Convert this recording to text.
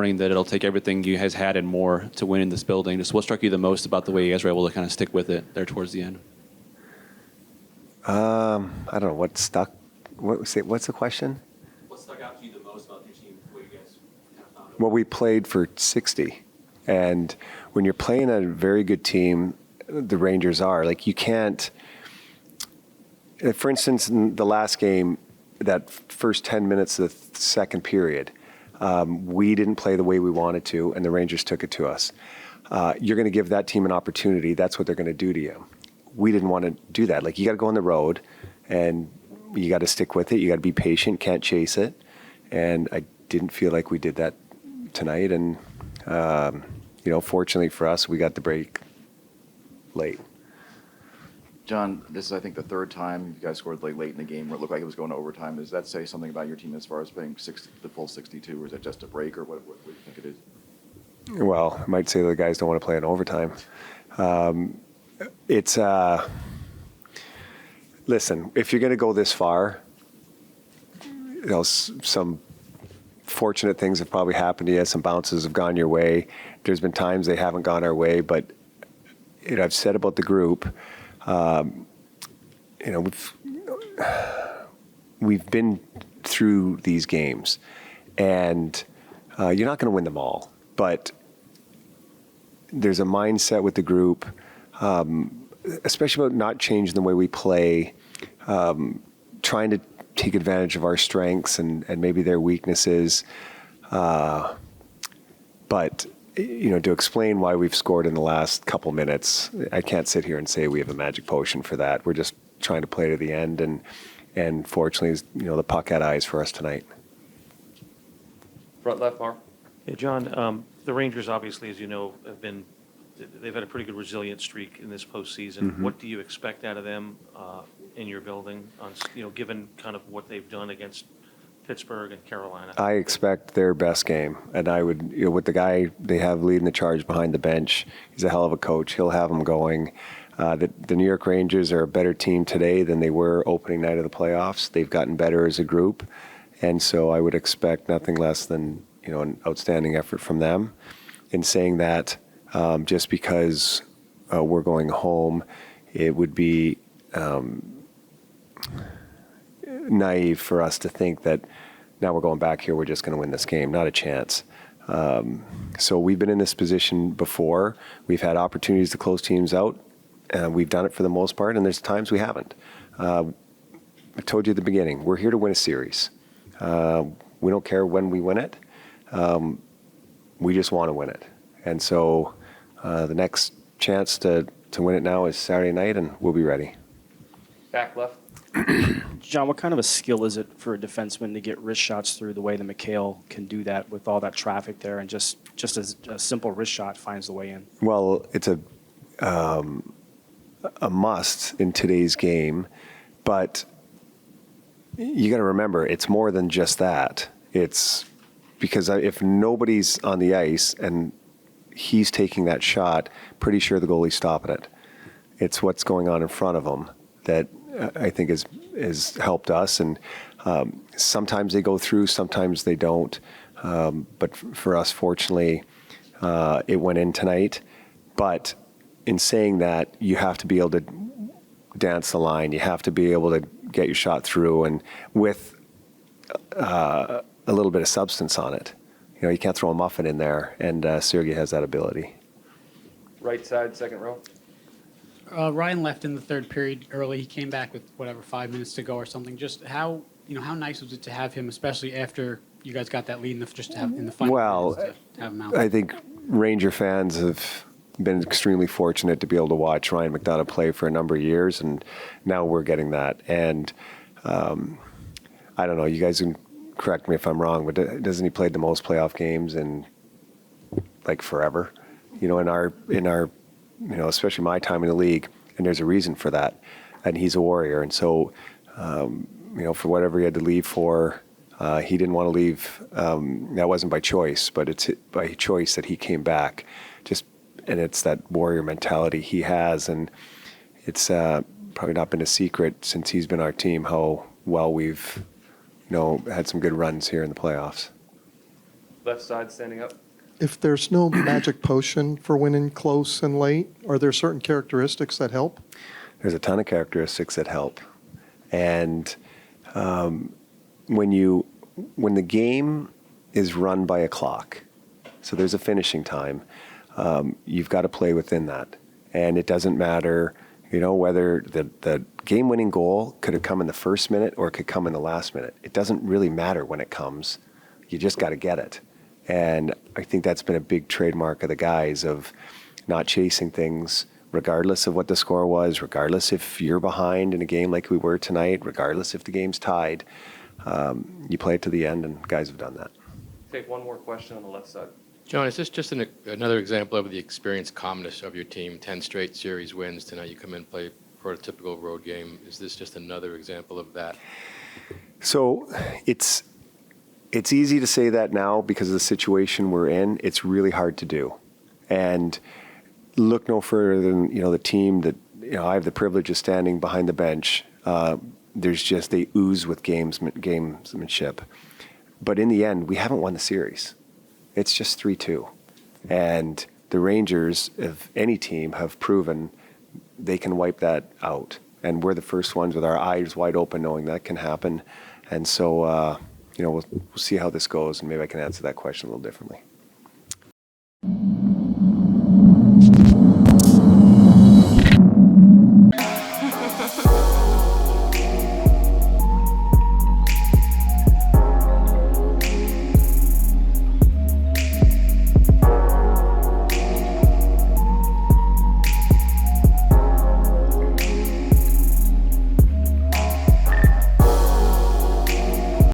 morning that it'll take everything you guys had and more to win in this building. Just what struck you the most about the way you guys were able to kind of stick with it there towards the end? I don't know what stuck. What's the question? What stuck out to you the most about your team, the way you guys kind of found it? Well, we played for 60, and when you're playing a very good team, the Rangers are, like, you can't. For instance, in the last game, that first 10 minutes of the second period, we didn't play the way we wanted to, and the Rangers took it to us. You're going to give that team an opportunity. That's what they're going to do to you. We didn't want to do that. Like, you got to go on the road, and you got to stick with it. You got to be patient, can't chase it. And I didn't feel like we did that tonight. And, fortunately for us, we got the break late. John, this is, I think, the third time you guys scored late in the game where it looked like it was going to overtime. Does that say something about your team as far as playing the full 62, or is that just a break, or what do you think it is? Well, I might say the guys don't want to play in overtime. Listen, if you're going to go this far, some fortunate things have probably happened to you. Some bounces have gone your way. There's been times they haven't gone our way, but I've said about the group, we've been through these games, and you're not going to win them all, but there's a mindset with the group, especially about not changing the way we play, trying to take advantage of our strengths and maybe their weaknesses. But, to explain why we've scored in the last couple minutes, I can't sit here and say we have a magic potion for that. We're just trying to play to the end, and fortunately, the puck had eyes for us tonight. Front left, Mark. Yeah, John, the Rangers, obviously, as you know, they've had a pretty good resilient streak in this postseason. Mm-hmm. What do you expect out of them in your building, given kind of what they've done against Pittsburgh and Carolina? I expect their best game, and I would, with the guy they have leading the charge behind the bench, he's a hell of a coach. He'll have them going. The New York Rangers are a better team today than they were opening night of the playoffs. They've gotten better as a group, and so I would expect nothing less than an outstanding effort from them. In saying that, just because we're going home, it would be naive for us to think that now we're going back here, we're just going to win this game. Not a chance. So we've been in this position before. We've had opportunities to close teams out, and we've done it for the most part, and there's times we haven't. I told you at the beginning, we're here to win a series. We don't care when we win it. We just want to win it. And so the next chance to win it now is Saturday night, and we'll be ready. Back left. John, what kind of a skill is it for a defenseman to get wrist shots through the way that McHale can do that with all that traffic there, and just as a simple wrist shot finds the way in? Well, it's a must in today's game, but you got to remember, it's more than just that. It's because if nobody's on the ice and he's taking that shot, pretty sure the goalie's stopping it. It's what's going on in front of him that I think has helped us. And sometimes they go through, sometimes they don't. But for us, fortunately, it went in tonight. But in saying that, you have to be able to dance the line. You have to be able to get your shot through, and with a little bit of substance on it. You can't throw a muffin in there, and Sergei has that ability. Right side, second row. Ryan left in the third period early. He came back with 5 minutes to go or something. Just how nice was it to have him, especially after you guys got that lead just to have in the final minutes to have him out? I think Ranger fans have been extremely fortunate to be able to watch Ryan McDonough play for a number of years, and now we're getting that. And I don't know, you guys can correct me if I'm wrong, but doesn't he play the most playoff games in like forever? In our especially my time in the league, and there's a reason for that. And he's a warrior, and so for whatever he had to leave for, he didn't want to leave. That wasn't by choice, but it's by choice that he came back. And it's that warrior mentality he has, and it's probably not been a secret since he's been our team how well we've had some good runs here in the playoffs. Left side standing up. If there's no magic potion for winning close and late, are there certain characteristics that help? There's a ton of characteristics that help. And when the game is run by a clock, so there's a finishing time, you've got to play within that. And it doesn't matter, whether the game-winning goal could have come in the first minute or it could come in the last minute. It doesn't really matter when it comes. You just got to get it. And I think that's been a big trademark of the guys, of not chasing things regardless of what the score was, regardless if you're behind in a game like we were tonight, regardless if the game's tied. You play it to the end, and guys have done that. Take one more question on the left side. John, is this just another example of the experienced calmness of your team? 10 straight series wins. Tonight you come in and play prototypical road game. Is this just another example of that? So it's easy to say that now because of the situation we're in. It's really hard to do. And look no further than, the team that, I have the privilege of standing behind the bench. They ooze with gamesmanship. But in the end, we haven't won the series. It's just 3-2. And the Rangers, if any team, have proven they can wipe that out. And we're the first ones with our eyes wide open knowing that can happen. And so, we'll see how this goes, and maybe I can answer that question a little differently.